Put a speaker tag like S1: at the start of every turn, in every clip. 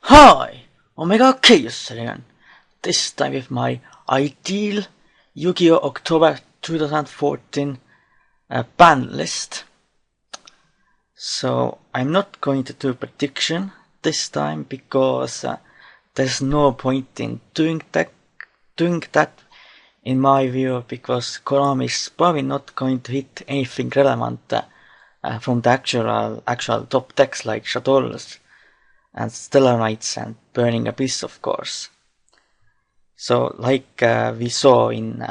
S1: Hi, Omega Chaos again. This time with my ideal Yu-Gi-Oh! October 2014 ban list. So I'm not going to do prediction this time because there's no point in doing that in my view, because Konami is probably not going to hit anything relevant from the actual top decks like Shaddoll and Stellarknights and Burning Abyss, of course. So like we saw in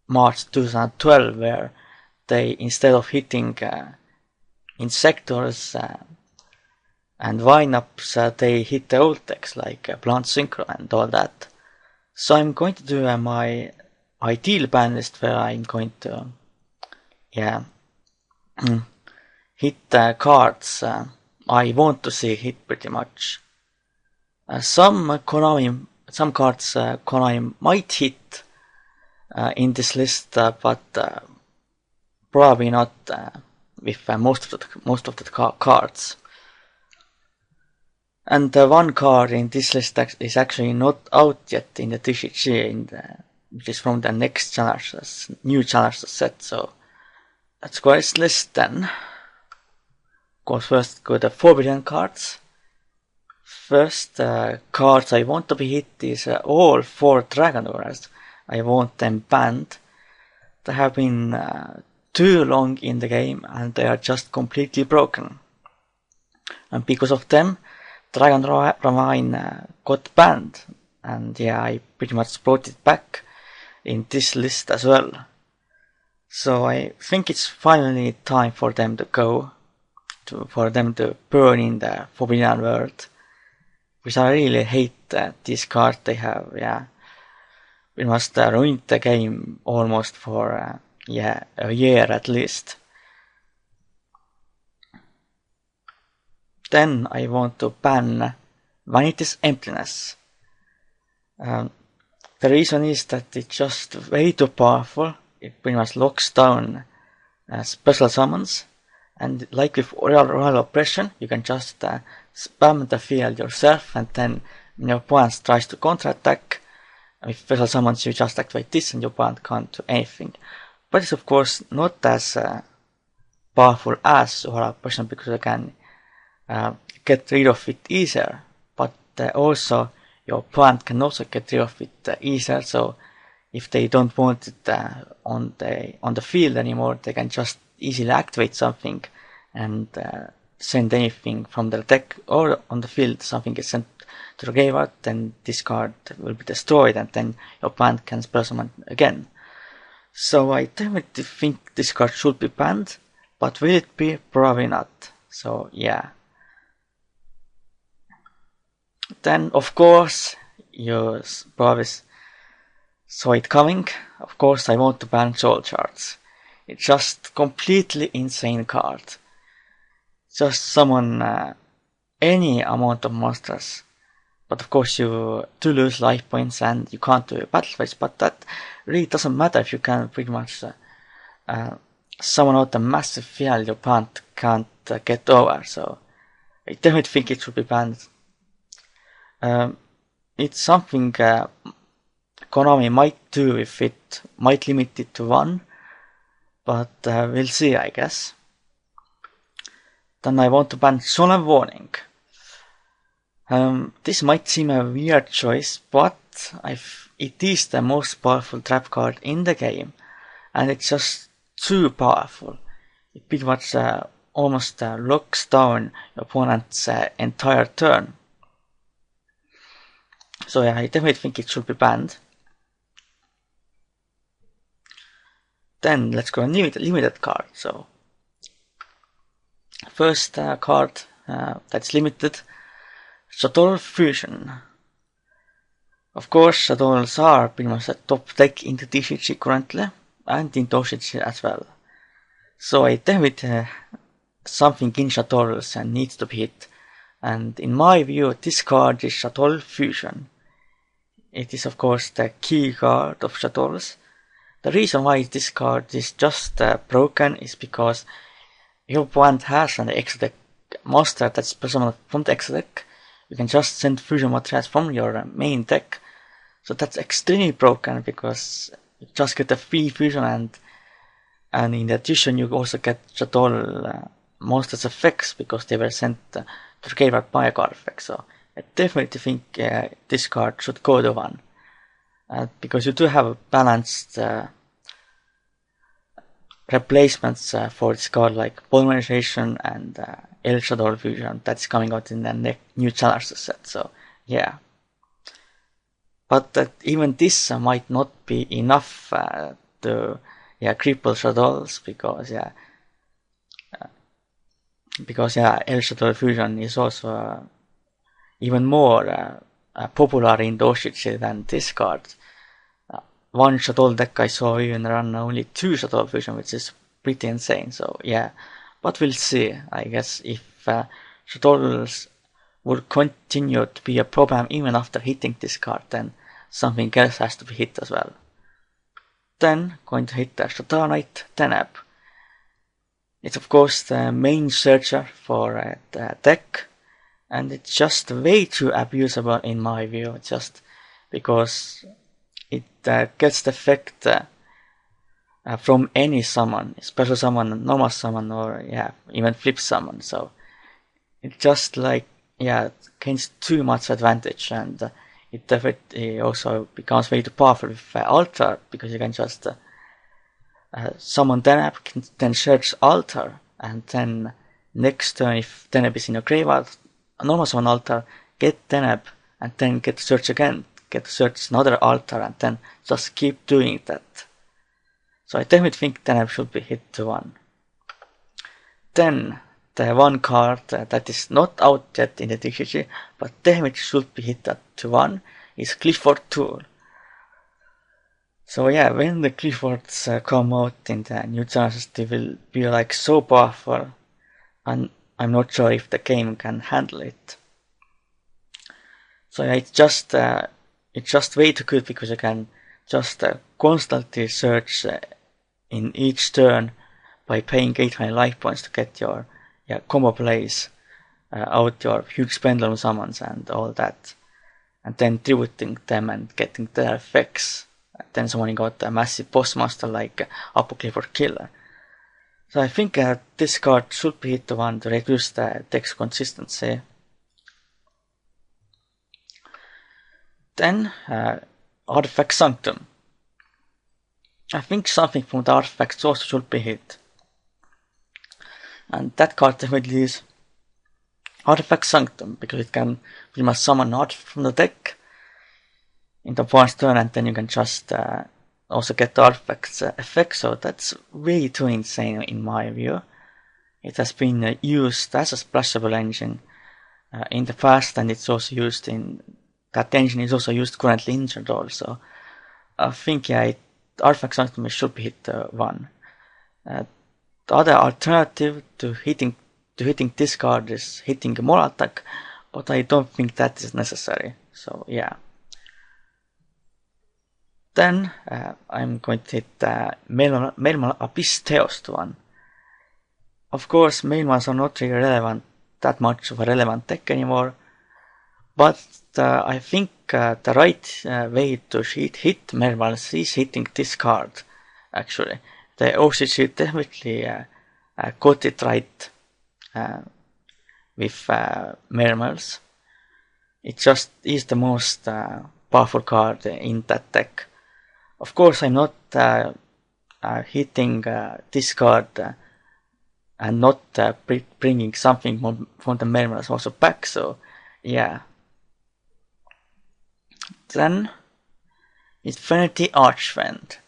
S1: March 2012, where they, instead of hitting Insectors and Wineups, they hit the old decks like Blunt Synchron and all that. So I'm going to do my ideal ban list where I'm going to hit the cards I want to see hit pretty much. Some cards Konami might hit in this list, but probably not with most of the cards. And one card in this list is actually not out yet in the TCG, which is from the next new Challengers set. So let's go this list then. First go the Forbidden cards. First cards I want to be hit is all 4 Dragon Warriors. I want them banned. They have been too long in the game and they are just completely broken. And because of them, Dragon Ravine got banned. And yeah, I pretty much brought it back in this list as well. So I think it's finally time for them to go. For them to burn in the Forbidden World, which I really hate this card they have. We must ruin the game almost for a year at least. Then I want to ban Vanity's Emptiness. The reason is that it's just way too powerful. It pretty much locks down special summons. And like with Royal Oppression, you can just spam the field yourself, and then when your opponent tries to counterattack with special summons, you just activate this and your opponent can't do anything. But it's of course not as powerful as Royal Oppression, because you can get rid of it easier. But also your opponent can also get rid of it easier, so if they don't want it on the field anymore, they can just easily activate something and send anything from their deck or on the field. Something is sent to the graveyard, then this card will be destroyed, and then your opponent can spell summon again. So I definitely think this card should be banned, but will it be? Probably not. So yeah. Then of course you probably saw it coming. Of course I want to ban Soul Shards. It's just completely insane card. Just summon any amount of monsters. But of course you do lose life points and you can't do a battle phase, but that really doesn't matter if you can pretty much summon out a massive field your opponent can't get over. So I definitely think it should be banned. It's something Konami might do if it might limit it to 1. But we'll see, I guess. Then I want to ban Solemn Warning. This might seem a weird choice, but it is the most powerful trap card in the game, and it's just too powerful. It pretty much almost locks down your opponent's entire turn. So yeah, I definitely think it should be banned. Then let's go limited card. So first card that's limited, Shaddoll Fusion. Of course, Shaddolls are pretty much a top deck in the TCG currently, and in TCG as well. So I definitely something in Shaddolls needs to be hit, and in my view this card is Shaddoll Fusion. It is of course the key card of Shaddolls. The reason why this card is just broken is because your opponent has an extra deck monster that's summoned from the extra deck, you can just send fusion materials from your main deck. So that's extremely broken because you just get a free fusion, and in addition you also get Shaddoll monsters effects because they were sent to the graveyard by a card effect. So I definitely think this card should go to 1. Because you do have balanced replacements for this card like Polymerization and Shaddoll Fusion that's coming out in the new Challengers set. So yeah. But even this might not be enough to cripple Shaddolls because Shaddoll Fusion is also even more popular in Doshiji than this card. One Shaddoll deck I saw even run only 2 Shaddoll Fusion, which is pretty insane. So yeah, but we'll see. I guess if Shaddolls would continue to be a problem even after hitting this card, then something else has to be hit as well. Then going to hit the Satellarknight Deneb. It's of course the main searcher for the deck, and it's just way too abusable in my view, just because it gets the effect from any summon, special summon, normal summon, or even flip summon. So it just gains too much advantage, and it definitely also becomes way too powerful with Altar, because you can just summon Deneb, then search Altar, and then next turn if Deneb is in your graveyard, a normal summon Altar, get Deneb, and then get to search again, get to search another Altar, and then just keep doing that. So I definitely think Deneb should be hit to 1. Then the one card that is not out yet in the TCG, but definitely should be hit to 1 is Qliphort Tool. So yeah, when the Qliphorts come out in the new challenges, they will be like so powerful, and I'm not sure if the game can handle it. So yeah, it's just way too good because you can just constantly search in each turn by paying 800 life points to get your combo plays out, your huge pendulum summons and all that, and then tributing them and getting their effects. Then someone got a massive boss monster like Qliphort Killer. So I think this card should be hit to 1 to reduce the deck's consistency. Then Artifact Sanctum. I think something from the artifacts also should be hit. And that card definitely is Artifact Sanctum, because it can pretty much summon an artifact from the deck in the first turn, and then you can just also get the artifact's effect. So that's way too insane in my view. It has been used as a splashable engine in the past, and it's also used in that engine is also used currently in Shaddoll. So I think Artifact Sanctum should be hit 1. The other alternative to hitting this card is hitting a more attack, but I don't think that is necessary. So yeah. Then I'm going to hit Mermail Abyssteus to 1. Of course, Mermails are not really that much of a relevant deck anymore, but I think the right way to hit Mermails is hitting this card, actually. The OCG definitely got it right with Mermails. It just is the most powerful card in that deck. Of course, I'm not hitting this card and not bringing something from the Mermails also back, so yeah. Then Infernity Archfiend.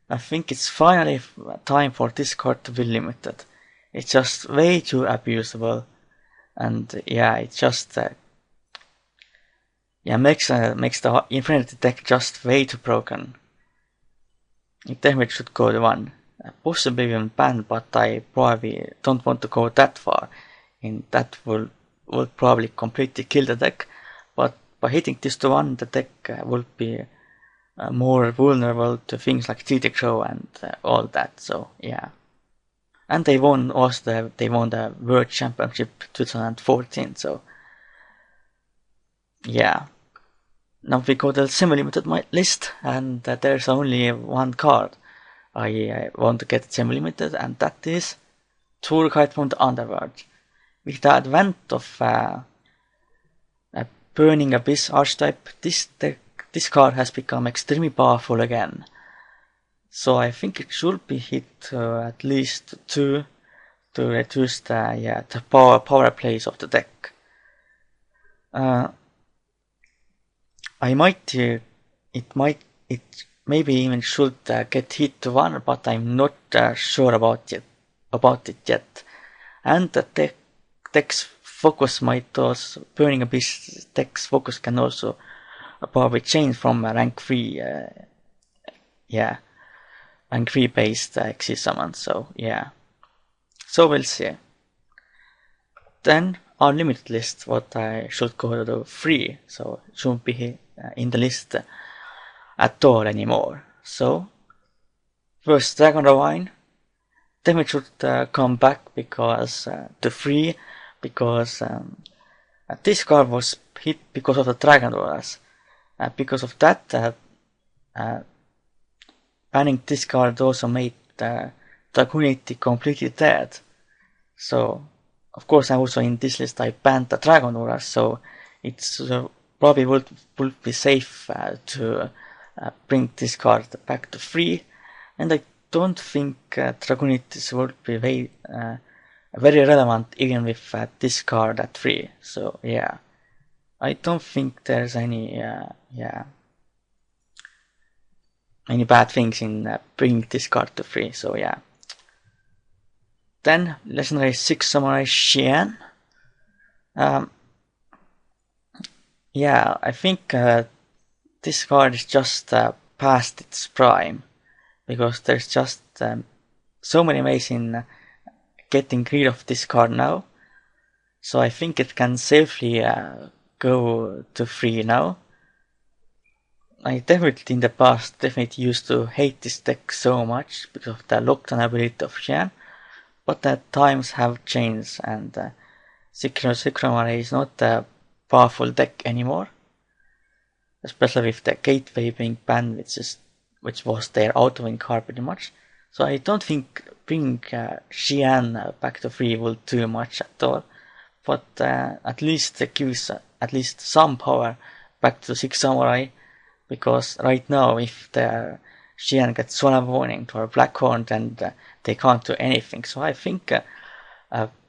S1: I think it's finally time for this card to be limited. It's just way too abusable, and it just makes the Infernity deck just way too broken. It definitely should go to 1. Possibly even banned, but I probably don't want to go that far. That will probably completely kill the deck, but by hitting this to 1, the deck will be more vulnerable to things like TD Crow and all that, so yeah. And they won the World Championship 2014, so yeah. Now we go to the semi-limited list, and there's only one card I want to get semi-limited, and that is Tour Guide from the Underworld. With the advent of Burning Abyss archetype, this card has become extremely powerful again. So I think it should be hit at least 2 to reduce the power plays of the deck. It maybe even should get hit to 1, but I'm not sure about it yet. And the deck's focus might also, Burning Abyss deck's focus can also probably change from rank 3, rank 3 based Xyz summon, so yeah. So we'll see. Then unlimited list, what I should go to 3, so it shouldn't be in the list at all anymore. So first Dragon Ravine, damage should come back because to 3, because this card was hit because of the Dragon Rollers. Because of that, banning this card also made the Dragonity completely dead. So, of course, also in this list I banned the Dragon Rollers, so it's probably would be safe to bring this card back to 3, and I don't think Dragonitis would be very relevant even with this card at 3, so yeah. I don't think there's any bad things in bringing this card to 3, so yeah. Then, Legendary 6 Samurai Shi En. Yeah, I think this card is just past its prime, because there's just so many ways in getting rid of this card now, so I think it can safely go to 3 now. I definitely in the past used to hate this deck so much because of the lockdown ability of Shi En, but that times have changed, and Synchron is not a powerful deck anymore, especially with the gateway being banned, which was their auto-win card pretty much. So I don't think bringing Shi En back to 3 will do much at all, but at least it gives at least some power back to 6 Samurai, because right now if the Shi En gets Solemn Warning to our Blackhorn, then they can't do anything. So I think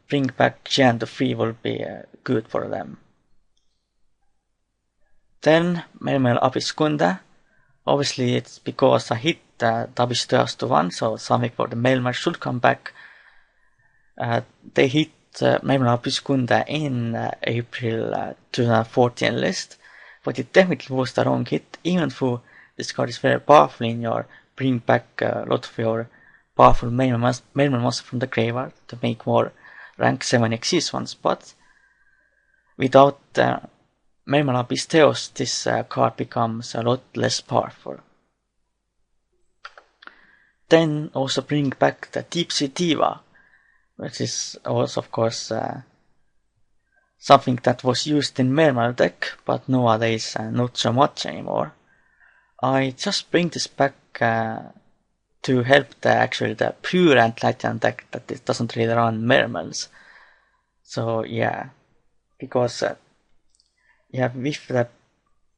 S1: bring back Shi En to 3 will be good for them. Then Mermail Abyssgunde. Obviously it's because I hit the Abyssteus to 1, so something for the Mermail should come back. They hit Mermail Abyssgunde in April 2014 list, but it definitely was the wrong hit, even though this card is very powerful in your bring back a lot of your powerful Mermail monster from the graveyard to make more rank 7 Xyz ones, but without Mermail Abyssteus this card becomes a lot less powerful. Then also bring back the Deep Sea Diva, which is also of course something that was used in Mermail deck, but nowadays not so much anymore. I just bring this back to help the pure Anti-Titan deck that it doesn't really run Mermails. So yeah, because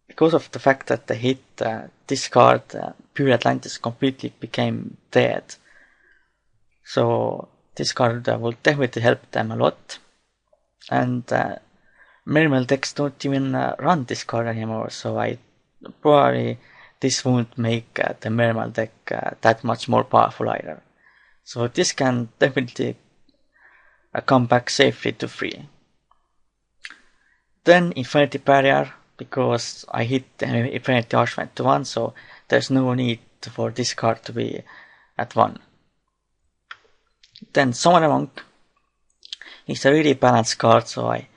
S1: because of the fact that they hit this card, Pure Atlantis completely became dead. So this card will definitely help them a lot. And Mermail decks don't even run this card anymore, so I probably this won't make the Mermail deck that much more powerful either. So this can definitely come back safely to 3. Then Infernity Barrier, because I hit the Infernity Archfiend to 1, so there's no need for this card to be at 1. Then Summoner Monk is a really balanced card, so I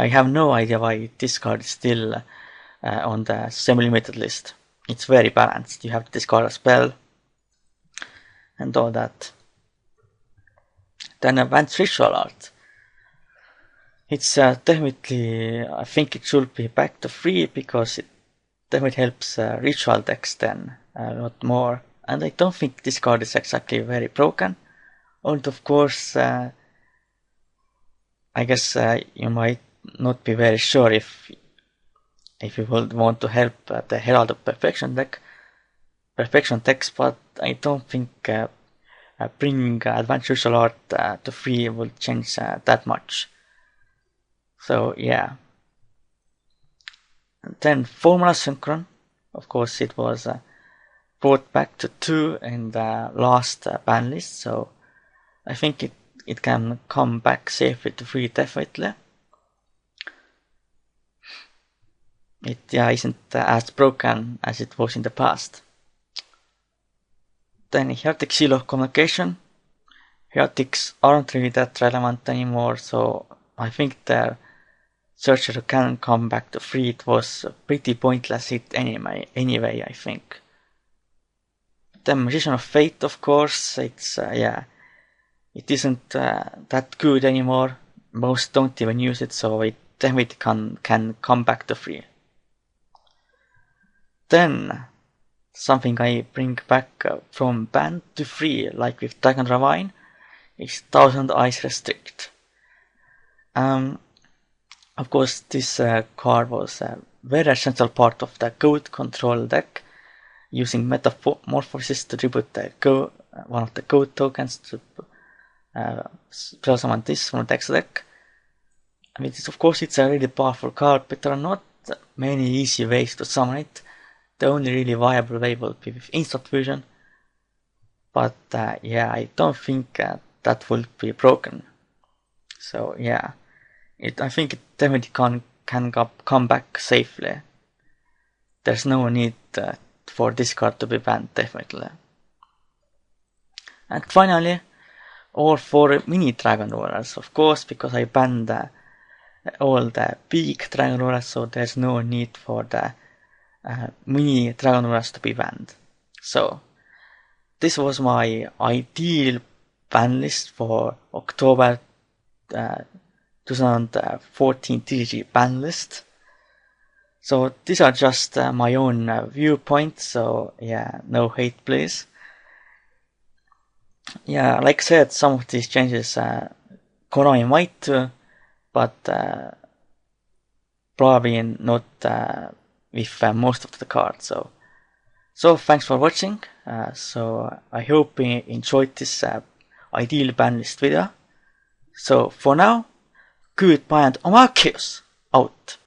S1: have no idea why this card is still on the semi-limited list. It's very balanced. You have to discard a spell and all that. Then Advanced Ritual Art. It's definitely, I think it should be back to free because it definitely helps ritual decks then a lot more. And I don't think this card is exactly very broken. And of course, I guess you might not be very sure if you would want to help the Herald of Perfection decks, but I don't think bringing Advanced Ritual Art to free will change that much. So yeah. And then Formula Synchron, of course it was brought back to 2 in the last ban list, so I think it can come back safely to 3 definitely. It isn't as broken as it was in the past. Then Hieratic Seal of Convocation. Hieratics aren't really that relevant anymore, so I think their Searcher can come back to 3. It was a pretty pointless hit anyway, I think. The Magician of Fate, of course, it's, yeah, it isn't that good anymore. Most don't even use it, so it definitely can come back to 3. Then, something I bring back from ban to 3, like with Dragon Ravine, is 1000 Eyes Restrict. Of course, this card was a very essential part of the Goat control deck, using Metamorphosis to tribute the one of the Goat tokens to spell summon this from the text deck. I mean, of course, it's a really powerful card, but there are not many easy ways to summon it. The only really viable way will be with Instant Fusion. But yeah, I don't think that will be broken. So yeah. I think it definitely can come back safely. There's no need for this card to be banned, definitely. And finally, all 4 mini Dragon Rollers, of course, because I banned all the big Dragon Rollers, so there's no need for the mini Dragon Rollers to be banned. So, this was my ideal ban list for October 2014 TCG ban list. So these are just my own viewpoints, so yeah, no hate please. Yeah, like I said, some of these changes Konami might do, but probably not with most of the cards. So thanks for watching. So I hope you enjoyed this ideal ban list video. So for now, goodbye and Khaos out.